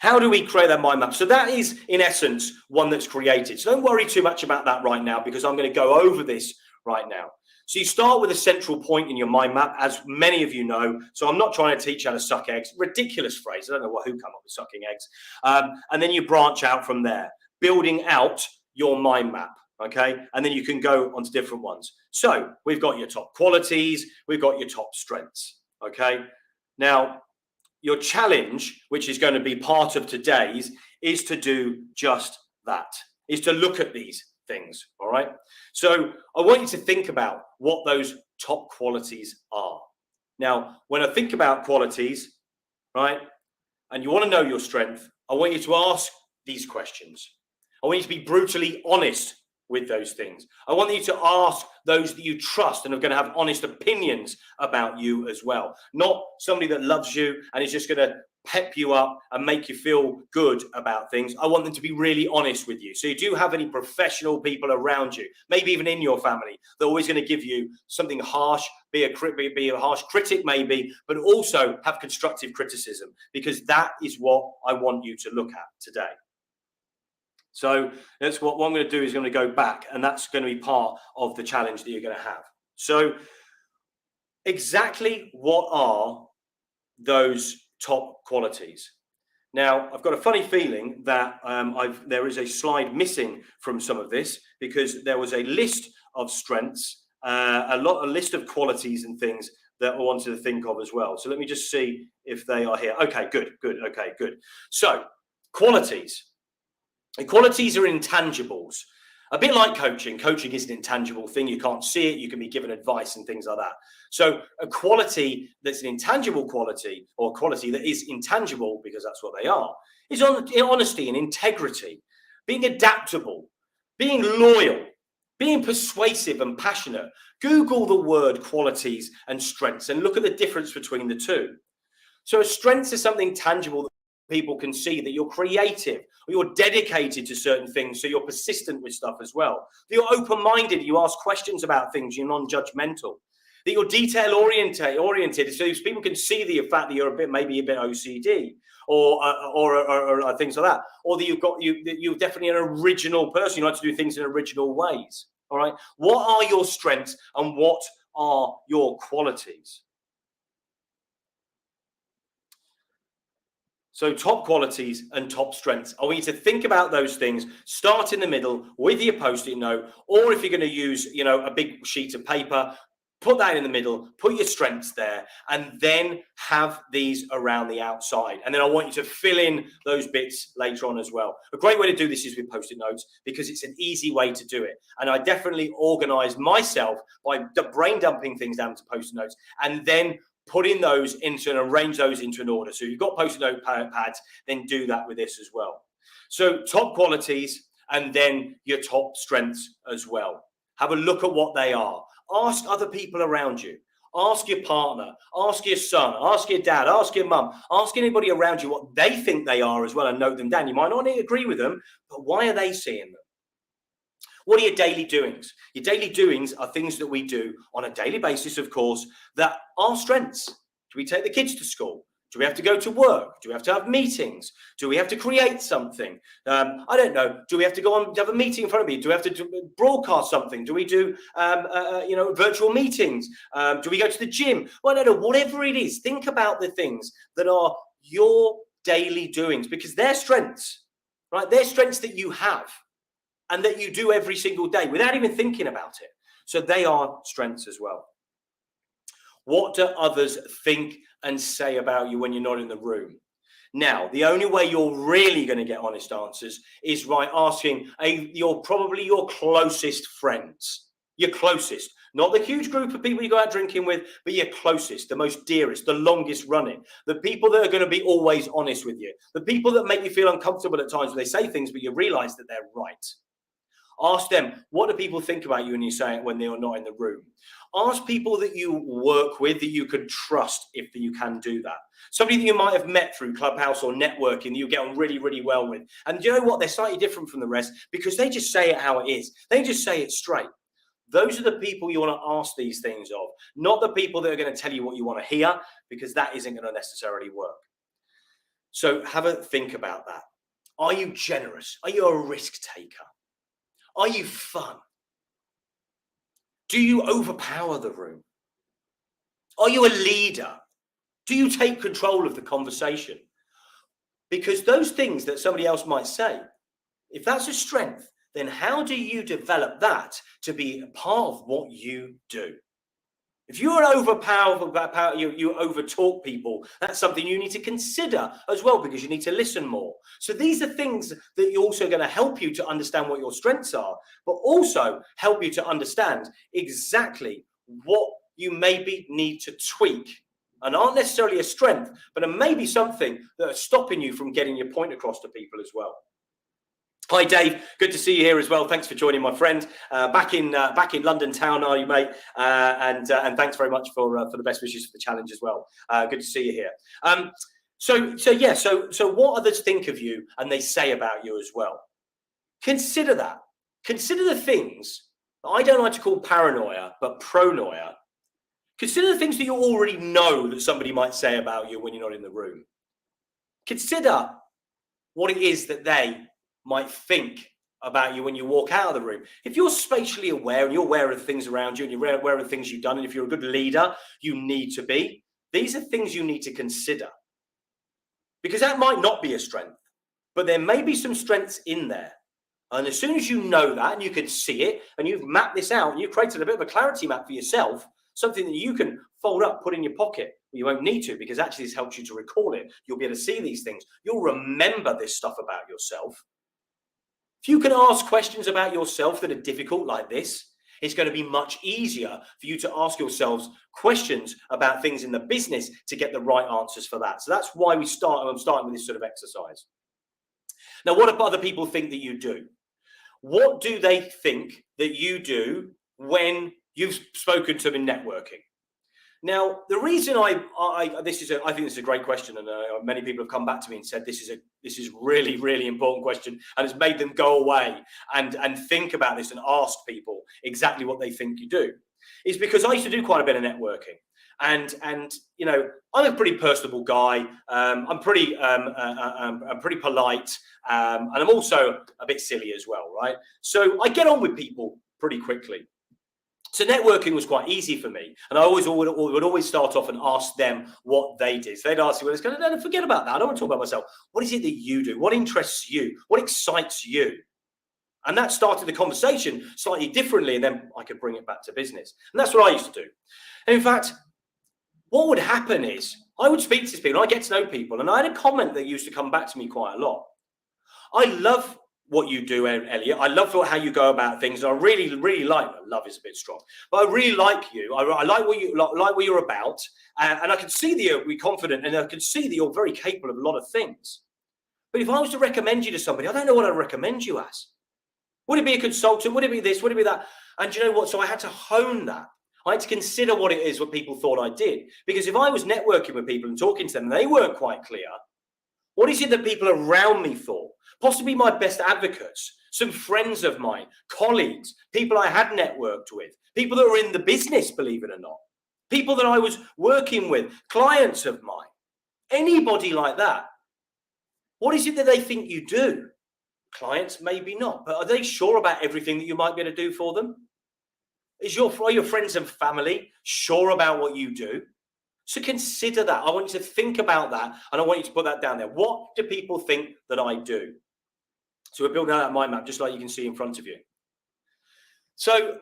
how do we create that mind map? So that is, in essence, one that's created. So don't worry too much about that right now, because I'm going to go over this right now. So you start with a central point in your mind map, as many of you know. So I'm not trying to teach you how to suck eggs. Ridiculous phrase. I don't know who came up with sucking eggs. And then you branch out from there, building out your mind map. Okay. And then you can go onto different ones. So we've got your top qualities. We've got your top strengths. Okay. Now, your challenge, which is going to be part of today's, is to do just that, is to look at these things. All right. So I want you to think about what those top qualities are. Now, when I think about qualities, right, and you want to know your strength, I want you to ask these questions. I want you to be brutally honest with those things. I want you to ask those that you trust and are going to have honest opinions about you as well. Not somebody that loves you and is just going to pep you up and make you feel good about things. I want them to be really honest with you. So you do have any professional people around you, maybe even in your family, they're always going to give you something harsh, be a harsh critic maybe, but also have constructive criticism, because that is what I want you to look at today. So that's what I'm going to do, is going to go back, and that's going to be part of the challenge that you're going to have. So exactly what are those top qualities? Now, I've got a funny feeling that there is a slide missing from some of this, because there was a list of strengths, a list of qualities and things that I wanted to think of as well. So let me just see if they are here. Okay, good. Okay, good. So qualities. Qualities are intangibles. A bit like coaching. Coaching is an intangible thing. You can't see it. You can be given advice and things like that. So a quality that's an intangible quality, or a quality that is intangible, because that's what they are, is honesty and integrity, being adaptable, being loyal, being persuasive and passionate. Google the word qualities and strengths and look at the difference between the two. So a strength is something tangible that people can see, that you're creative, or you're dedicated to certain things, so you're persistent with stuff as well. That you're open-minded, you ask questions about things, you're non-judgmental. That you're detail-oriented, so people can see the fact that you're maybe a bit OCD, or things like that. Or that you're definitely an original person. You like to do things in original ways. All right. What are your strengths and what are your qualities? So top qualities and top strengths. I want you to think about those things. Start in the middle with your Post-it note, or if you're going to use, a big sheet of paper, put that in the middle, put your strengths there, and then have these around the outside. And then I want you to fill in those bits later on as well. A great way to do this is with Post-it notes, because it's an easy way to do it. And I definitely organize myself by brain dumping things down to Post-it notes, and then putting those into and arrange those into an order. So you've got Post-it note pads, then do that with this as well. So top qualities, and then your top strengths as well. Have a look at what they are. Ask other people around you. Ask your partner, ask your son, ask your dad, ask your mum, ask anybody around you what they think they are as well, and note them down. You might not agree with them, but why are they seeing them? What are your daily doings? Your daily doings are things that we do on a daily basis, of course, that are strengths. Do we take the kids to school? Do we have to go to work? Do we have to have meetings? Do we have to create something? I don't know. Do we have to go on to have a meeting in front of me? Do we have to broadcast something? Do we do, virtual meetings? Do we go to the gym? Well, I don't know. Whatever it is, think about the things that are your daily doings, because they're strengths, right? They're strengths that you have and that you do every single day without even thinking about it. So they are strengths as well. What do others think and say about you when you're not in the room? Now, the only way you're really going to get honest answers is by asking probably your closest friends. Your closest, not the huge group of people you go out drinking with, but your closest, the most dearest, the longest running, the people that are going to be always honest with you, the people that make you feel uncomfortable at times when they say things, but you realize that they're right. Ask them, what do people think about you when you say it when they're not in the room? Ask people that you work with, that you can trust, if you can do that. Somebody that you might have met through Clubhouse or networking that you get on really, really well with. And you know what? They're slightly different from the rest because they just say it how it is. They just say it straight. Those are the people you want to ask these things of, not the people that are going to tell you what you want to hear, because that isn't going to necessarily work. So have a think about that. Are you generous? Are you a risk taker? Are you fun? Do you overpower the room? Are you a leader? Do you take control of the conversation? Because those things that somebody else might say, if that's a strength, then how do you develop that to be a part of what you do? If you're an you overtalk people, that's something you need to consider as well, because you need to listen more. So these are things that you're also going to help you to understand what your strengths are, but also help you to understand exactly what you maybe need to tweak and aren't necessarily a strength, but are maybe something that are stopping you from getting your point across to people as well. Hi, Dave. Good to see you here as well. Thanks for joining, my friend. Back in London town, are you, mate? And thanks very much for the best wishes for the challenge as well. Good to see you here. So what others think of you and they say about you as well. Consider that. Consider the things that I don't like to call paranoia, but pronoia. Consider the things that you already know that somebody might say about you when you're not in the room. Consider what it is that they might think about you when you walk out of the room. If you're spatially aware and you're aware of things around you and you're aware of the things you've done, and if you're a good leader, you need to be, these are things you need to consider. Because that might not be a strength, but there may be some strengths in there. And as soon as you know that and you can see it and you've mapped this out and you've created a bit of a clarity map for yourself, something that you can fold up, put in your pocket. You won't need to, because actually this helps you to recall it. You'll be able to see these things. You'll remember this stuff about yourself. If you can ask questions about yourself that are difficult like this, it's going to be much easier for you to ask yourselves questions about things in the business to get the right answers for that. So that's why I'm starting with this sort of exercise. Now, what do other people think that you do? What do they think that you do when you've spoken to them in networking? Now, the reason I think this is a great question, and many people have come back to me and said this is really, really important question, and it's made them go away and think about this and ask people exactly what they think you do. Is because I used to do quite a bit of networking, and you know, I'm a pretty personable guy. I'm pretty polite, and I'm also a bit silly as well, right? So I get on with people pretty quickly. So networking was quite easy for me, and I would always start off and ask them what they did. So they'd ask me, well, it's going to forget about that. I don't want to talk about myself. What is it that you do? What interests you? What excites you? And that started the conversation slightly differently, and then I could bring it back to business. And that's what I used to do. And in fact, what would happen is I would speak to these people, and I get to know people, and I had a comment that used to come back to me quite a lot. I love what you do, Elliot. I love how you go about things. I really, really like. Love is a bit strong, but I really like you. I like what you're about, and I can see that you're confident, and I can see that you're very capable of a lot of things. But if I was to recommend you to somebody, I don't know what I'd recommend you as. Would it be a consultant? Would it be this? Would it be that? And do you know what? So I had to hone that. I had to consider what it is, what people thought I did, because if I was networking with people and talking to them, and they weren't quite clear. What is it that people around me thought? Possibly my best advocates, some friends of mine, colleagues, people I had networked with, people that were in the business, believe it or not, people that I was working with, clients of mine, anybody like that. What is it that they think you do? Clients, maybe not, but are they sure about everything that you might be able to do for them? Are your friends and family sure about what you do? So consider that. I want you to think about that, and I want you to put that down there. What do people think that I do? So we're building out that mind map, just like you can see in front of you. So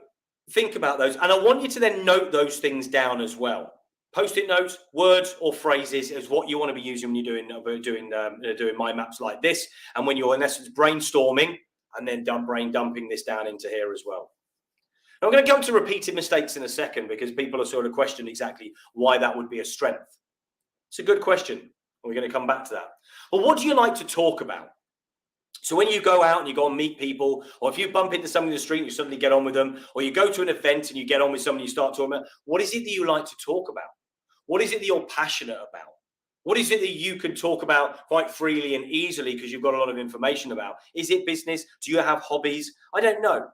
think about those, and I want you to then note those things down as well. Post-it notes, words or phrases is what you want to be using when you're doing mind maps like this, and when you're in essence brainstorming, and then brain dumping this down into here as well. I'm going to come to repeated mistakes in a second, because people are sort of questioning exactly why that would be a strength. It's a good question. We're going to come back to that. Well, what do you like to talk about? So when you go out and you go and meet people, or if you bump into somebody in the street and you suddenly get on with them, or you go to an event and you get on with somebody, you start talking about, what is it that you like to talk about? What is it that you're passionate about? What is it that you can talk about quite freely and easily because you've got a lot of information about? Is it business? Do you have hobbies? I don't know.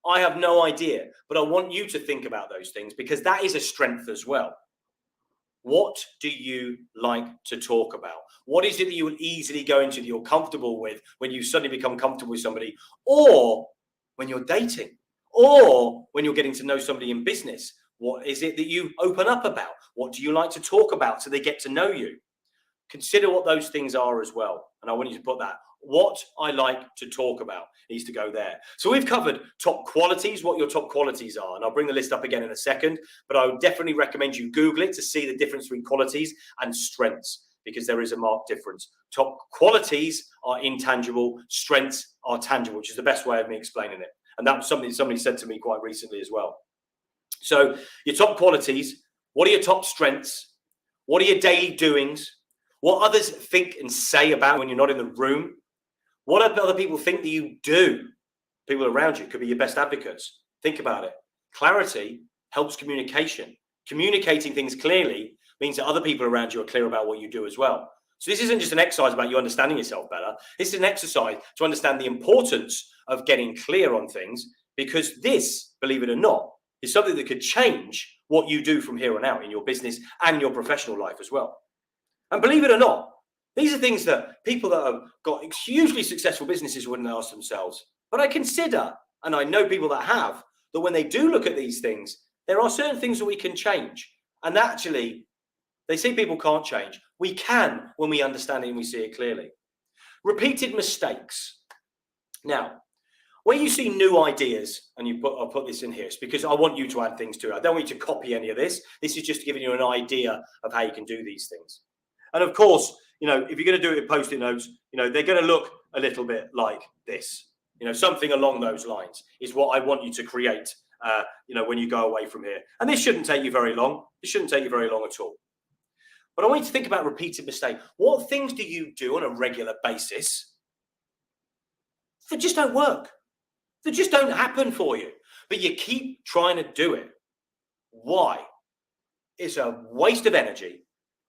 I have no idea, but I want you to think about those things, because that is a strength as well. What do you like to talk about? What is it that you will easily go into that you're comfortable with when you suddenly become comfortable with somebody, or when you're dating, or when you're getting to know somebody in business? What is it that you open up about? What do you like to talk about so they get to know you? Consider what those things are as well. And I want you to put that. What I like to talk about needs to go there. So we've covered top qualities, what your top qualities are. And I'll bring the list up again in a second, but I would definitely recommend you Google it to see the difference between qualities and strengths, because there is a marked difference. Top qualities are intangible, strengths are tangible, which is the best way of me explaining it. And that was something somebody said to me quite recently as well. So your top qualities, what are your top strengths? What are your daily doings? What others think and say about when you're not in the room? What do other people think that you do? People around you could be your best advocates. Think about it. Clarity helps communication. Communicating things clearly means that other people around you are clear about what you do as well. So this isn't just an exercise about you understanding yourself better. This is an exercise to understand the importance of getting clear on things, because this, believe it or not, is something that could change what you do from here on out in your business and your professional life as well. And believe it or not, these are things that people that have got hugely successful businesses wouldn't ask themselves. But I consider, and I know people that have, that when they do look at these things, there are certain things that we can change. And actually, they say people can't change. We can when we understand it and we see it clearly. Repeated mistakes. Now, when you see new ideas, and I'll put this in here, it's because I want you to add things to it. I don't want you to copy any of this. This is just giving you an idea of how you can do these things. And of course, if you're going to do it with Post-it notes, they're going to look a little bit like this. Something along those lines is what I want you to create, when you go away from here. And this shouldn't take you very long. This shouldn't take you very long at all. But I want you to think about repeated mistakes. What things do you do on a regular basis that just don't work? That just don't happen for you, but you keep trying to do it. Why? It's a waste of energy.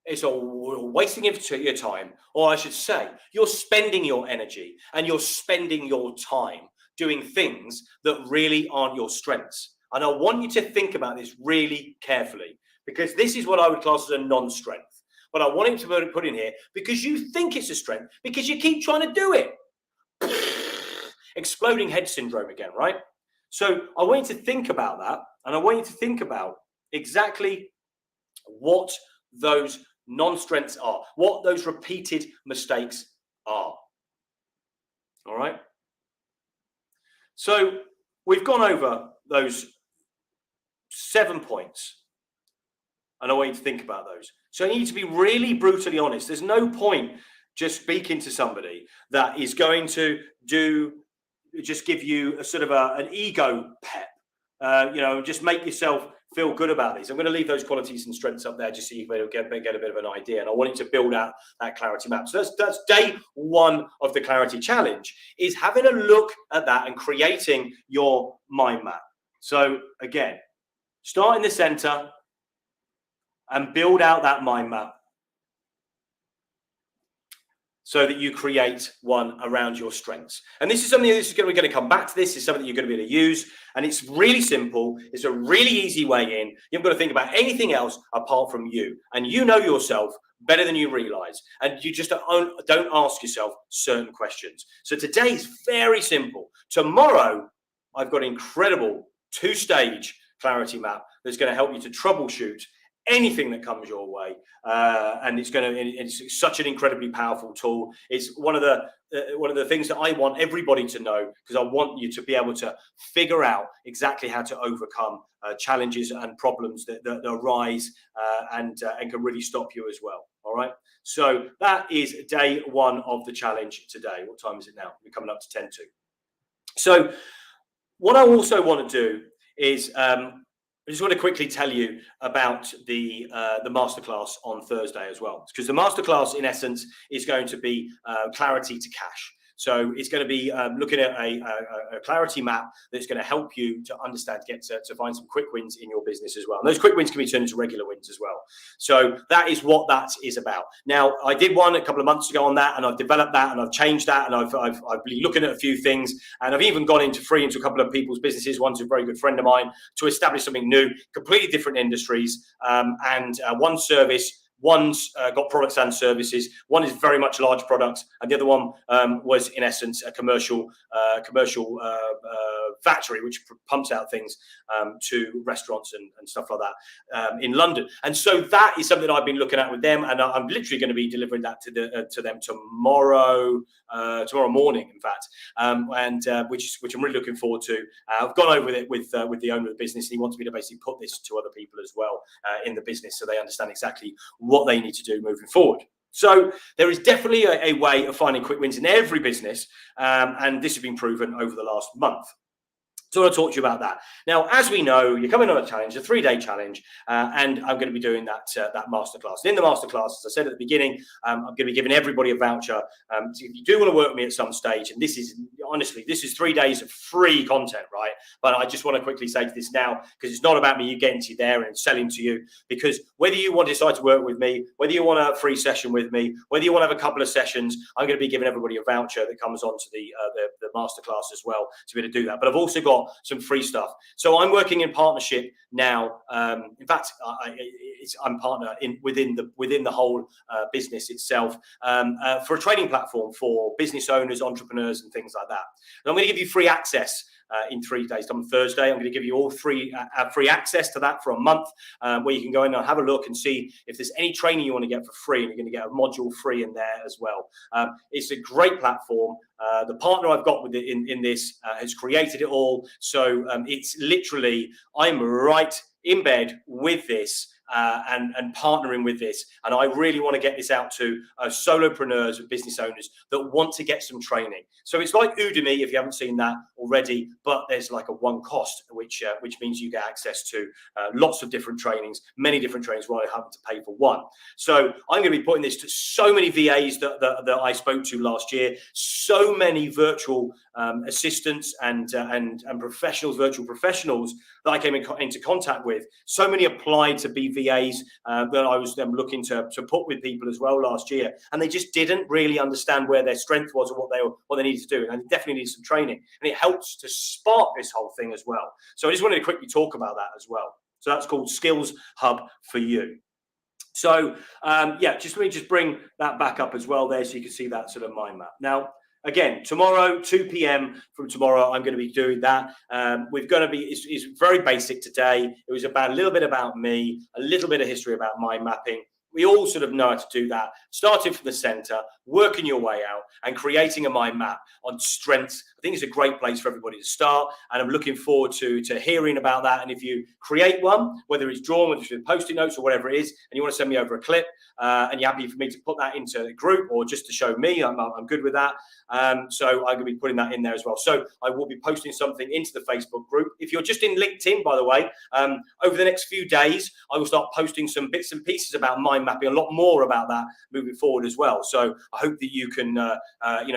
It's a wasting of your time, or I should say, you're spending your energy and you're spending your time doing things that really aren't your strengths. And I want you to think about this really carefully, because this is what I would class as a non-strength. But I want him to put in here because you think it's a strength because you keep trying to do it. Exploding head syndrome again, right? So I want you to think about that, and I want you to think about exactly what those non-strengths are, what those repeated mistakes are. All right? So we've gone over those 7 points, and I want you to think about those. So you need to be really brutally honest. There's no point just speaking to somebody that is going to just give you a sort of an ego pep, just make yourself feel good about these. I'm going to leave those qualities and strengths up there just so you can get a bit of an idea. And I want you to build out that clarity map. So that's day one of the clarity challenge, is having a look at that and creating your mind map. So again, start in the center and build out that mind map so that you create one around your strengths. And this is something we're going to come back to. This is something that you're going to be able to use. And it's really simple. It's a really easy way in. You haven't got to think about anything else apart from you. And you know yourself better than you realize. And you just don't ask yourself certain questions. So today is very simple. Tomorrow, I've got an incredible 2-stage clarity map that's going to help you to troubleshoot anything that comes your way, and it's such an incredibly powerful tool. It's one of the things that I want everybody to know, because I want you to be able to figure out exactly how to overcome challenges and problems that arise and can really stop you as well. All right, so that is day one of the challenge today. What time is it now? We're coming up to 10 to. So what I also want to do is I just want to quickly tell you about the masterclass on Thursday as well, because the masterclass, in essence, is going to be clarity to cash. So it's going to be looking at a clarity map that's going to help you to understand, get to find some quick wins in your business as well. And those quick wins can be turned into regular wins as well. So that is what that is about. Now, I did one a couple of months ago on that, and I've developed that, and I've changed that, and I've been looking at a few things, and I've even gone into a couple of people's businesses. One's a very good friend of mine, to establish something new, completely different industries, and one service. One's got products and services. One is very much large products, and the other one was, in essence, a commercial factory which pumps out things to restaurants and stuff like that in London. And so that is something I've been looking at with them, and I'm literally going to be delivering that to them tomorrow morning, in fact, which I'm really looking forward to. I've gone over it with the owner of the business, and he wants me to basically put this to other people as well in the business, so they understand exactly what they need to do moving forward. So there is definitely a way of finding quick wins in every business, and this has been proven over the last month. So I want to talk to you about that. Now, as we know, you're coming on a challenge, a 3-day challenge, and I'm going to be doing that masterclass. And in the masterclass, as I said at the beginning, I'm going to be giving everybody a voucher. So if you do want to work with me at some stage, and this is 3 days of free content, right? But I just want to quickly say to this now, because it's not about me getting to you there and selling to you, because whether you want to decide to work with me, whether you want a free session with me, whether you want to have a couple of sessions, I'm going to be giving everybody a voucher that comes onto the masterclass as well to be able to do that. But I've also got some free stuff. So I'm working in partnership now. In fact, I'm partner within the whole business itself for a training platform for business owners, entrepreneurs, and things like that. And I'm going to give you free access in 3 days. On Thursday, I'm going to give you all free access to that for a month, where you can go in and have a look and see if there's any training you want to get for free, and you're going to get a module free in there as well. It's a great platform. The partner I've got with it in this has created it all. So it's literally, I'm right in bed with this and partnering with this. And I really want to get this out to solopreneurs and business owners that want to get some training. So it's like Udemy, if you haven't seen that already, but there's like a one cost, which means you get access to lots of different trainings, many different trainings, rather than having to pay for one. So I'm going to be putting this to so many VAs that I spoke to last year, so many virtual assistants and professionals, virtual professionals that I came into contact with. So many applied to be VAs that I was looking to put with people as well last year, and they just didn't really understand where their strength was or what they needed to do, and they definitely needed some training. And it helps to spark this whole thing as well. So I just wanted to quickly talk about that as well. So that's called Skills Hub for You. So just let me just bring that back up as well there, so you can see that sort of mind map. Now, again, tomorrow, 2 p.m. from tomorrow, I'm going to be doing that. It's very basic today. It was about a little bit about me, a little bit of history about mind mapping. We all sort of know how to do that. Starting from the center, working your way out, and creating a mind map on strengths. I think it's a great place for everybody to start, and I'm looking forward to hearing about that. And if you create one, whether it's drawn, whether it's with Post-it notes or whatever it is, and you want to send me over a clip, and you're happy for me to put that into the group or just to show me, I'm good with that. So I'm going to be putting that in there as well. So I will be posting something into the Facebook group. If you're just in LinkedIn, by the way, over the next few days, I will start posting some bits and pieces about mind mapping, a lot more about that moving forward as well. So I hope that you can,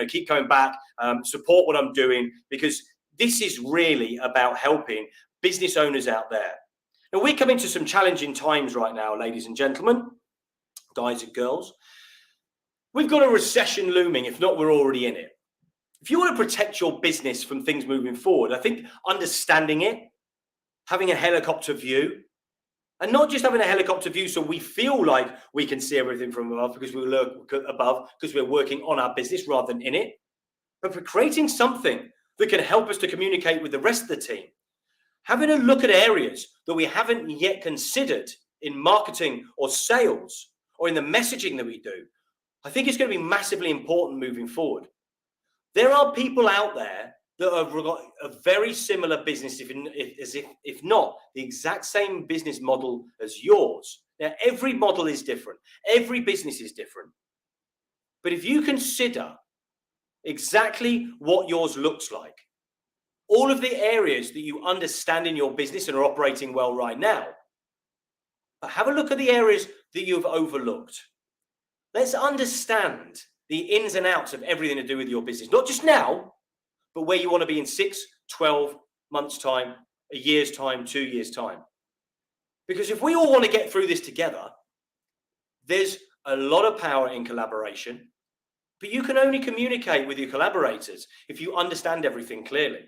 keep coming back, support what I'm doing, because this is really about helping business owners out there. Now, we're coming to some challenging times right now, ladies and gentlemen, guys and girls. We've got a recession looming, if not, we're already in it. If you want to protect your business from things moving forward, I think understanding it, having a helicopter view, and not just having a helicopter view so we feel like we can see everything from above because we look above because we're working on our business rather than in it, but for creating something that can help us to communicate with the rest of the team, having a look at areas that we haven't yet considered in marketing or sales or in the messaging that we do, I think it's going to be massively important moving forward. There are people out there that have got a very similar business, if not the exact same business model as yours. Now, every model is different. Every business is different. But if you consider exactly what yours looks like, all of the areas that you understand in your business and are operating well right now, but have a look at the areas that you've overlooked. Let's understand the ins and outs of everything to do with your business, not just now, but where you want to be in 6, 12 months' time, a year's time, 2 years' time. Because if we all want to get through this together, there's a lot of power in collaboration, but you can only communicate with your collaborators if you understand everything clearly.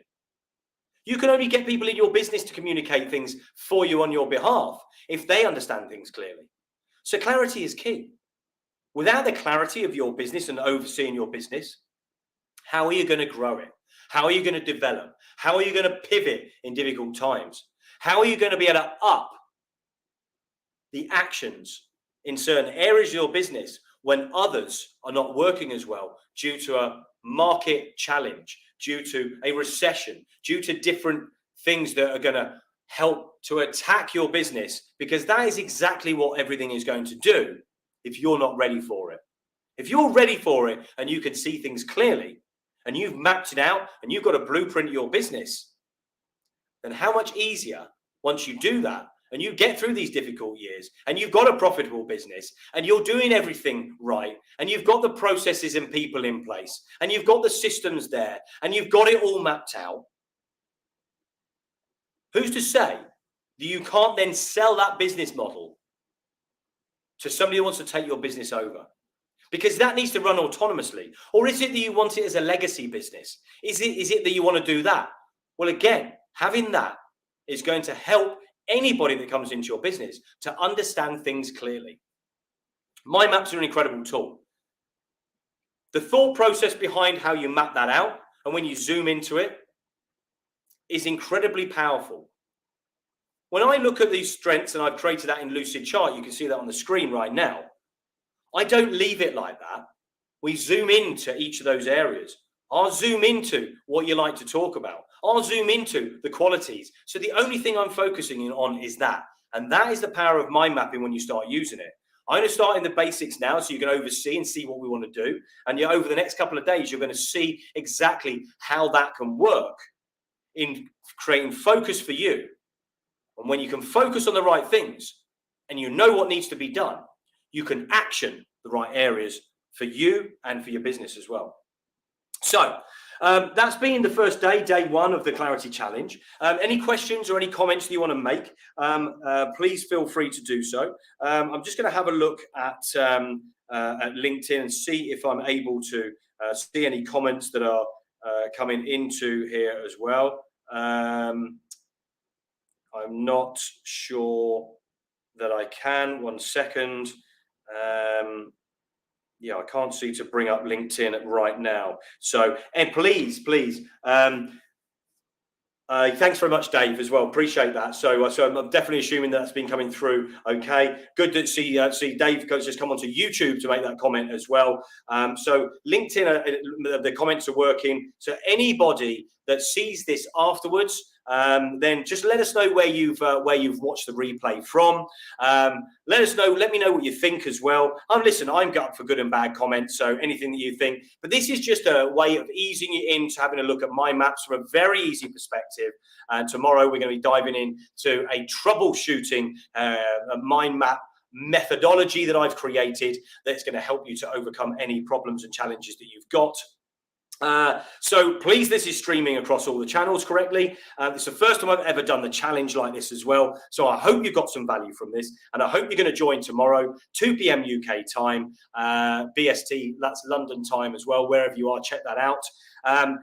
You can only get people in your business to communicate things for you on your behalf if they understand things clearly. So clarity is key. Without the clarity of your business and overseeing your business, how are you going to grow it? How are you going to develop? How are you going to pivot in difficult times? How are you going to be able to up the actions in certain areas of your business when others are not working as well due to a market challenge, due to a recession, due to different things that are going to help to attack your business? Because that is exactly what everything is going to do if you're not ready for it. If you're ready for it and you can see things clearly, and you've mapped it out and you've got a blueprint of your business, then how much easier once you do that and you get through these difficult years and you've got a profitable business and you're doing everything right and you've got the processes and people in place and you've got the systems there and you've got it all mapped out, who's to say that you can't then sell that business model to somebody who wants to take your business over? Because that needs to run autonomously. Or is it that you want it as a legacy business? Is it that you want to do that? Well, again, having that is going to help anybody that comes into your business to understand things clearly. Mind maps are an incredible tool. The thought process behind how you map that out and when you zoom into it is incredibly powerful. When I look at these strengths, and I've created that in Lucidchart, you can see that on the screen right now. I don't leave it like that. We zoom into each of those areas. I'll zoom into what you like to talk about. I'll zoom into the qualities. So the only thing I'm focusing on is that. And that is the power of mind mapping when you start using it. I'm going to start in the basics now so you can oversee and see what we want to do. And over the next couple of days, you're going to see exactly how that can work in creating focus for you. And when you can focus on the right things and you know what needs to be done, you can action the right areas for you and for your business as well. So that's been the first day, day one of the Clarity Challenge. Any questions or any comments that you want to make, please feel free to do so. I'm just going to have a look at LinkedIn and see if I'm able to see any comments that are coming into here as well. I'm not sure that I can. 1 second. Yeah, I can't see to bring up LinkedIn right now. So, and please, thanks very much, Dave, as well. Appreciate that. So I'm definitely assuming that's been coming through. Okay, good to see Dave just come onto YouTube to make that comment as well. So LinkedIn, the comments are working. So anybody that sees this afterwards, then just let us know where you've watched the replay from. Let us know. Let me know what you think as well. Listen, I'm up for good and bad comments, so anything that you think. But this is just a way of easing you into having a look at my maps from a very easy perspective. And tomorrow we're going to be diving into a troubleshooting mind map methodology that I've created that's going to help you to overcome any problems and challenges that you've got. So please, this is streaming across all the channels correctly. It's the first time I've ever done the challenge like this as well. So I hope you got some value from this, and I hope you're going to join tomorrow, 2 p.m. UK time, BST, that's London time as well. Wherever you are, check that out.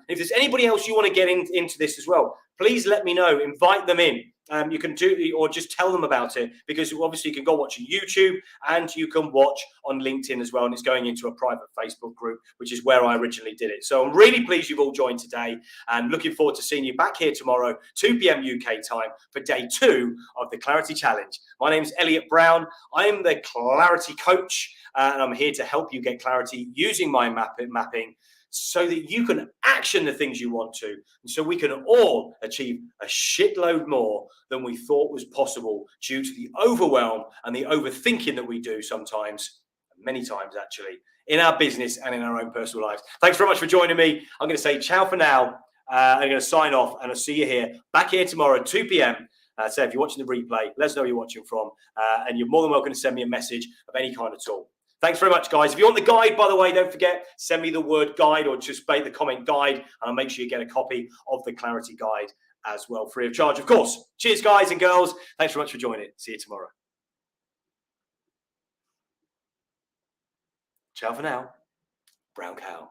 If there's anybody else you want to get into this as well, please let me know. Invite them in. You can do, or just tell them about it, because obviously you can go watch on YouTube and you can watch on LinkedIn as well. And it's going into a private Facebook group, which is where I originally did it. So I'm really pleased you've all joined today and looking forward to seeing you back here tomorrow, 2 p.m. UK time for day 2 of the Clarity Challenge. My name is Elliot Brown. I am the Clarity Coach, and I'm here to help you get clarity using mind mapping, so that you can action the things you want to, and so we can all achieve a shitload more than we thought was possible due to the overwhelm and the overthinking that we do sometimes, many times actually, in our business and in our own personal lives. Thanks very much for joining me. I'm going to say ciao for now. I'm going to sign off, and I'll see you here, back here tomorrow at 2 p.m. So if you're watching the replay, let us know where you're watching from, and you're more than welcome to send me a message of any kind at all. Thanks very much, guys. If you want the guide, by the way, don't forget, send me the word guide or just make the comment guide, and I'll make sure you get a copy of the Clarity Guide as well, free of charge, of course. Cheers, guys and girls. Thanks very much for joining. See you tomorrow. Ciao for now. Brown cow.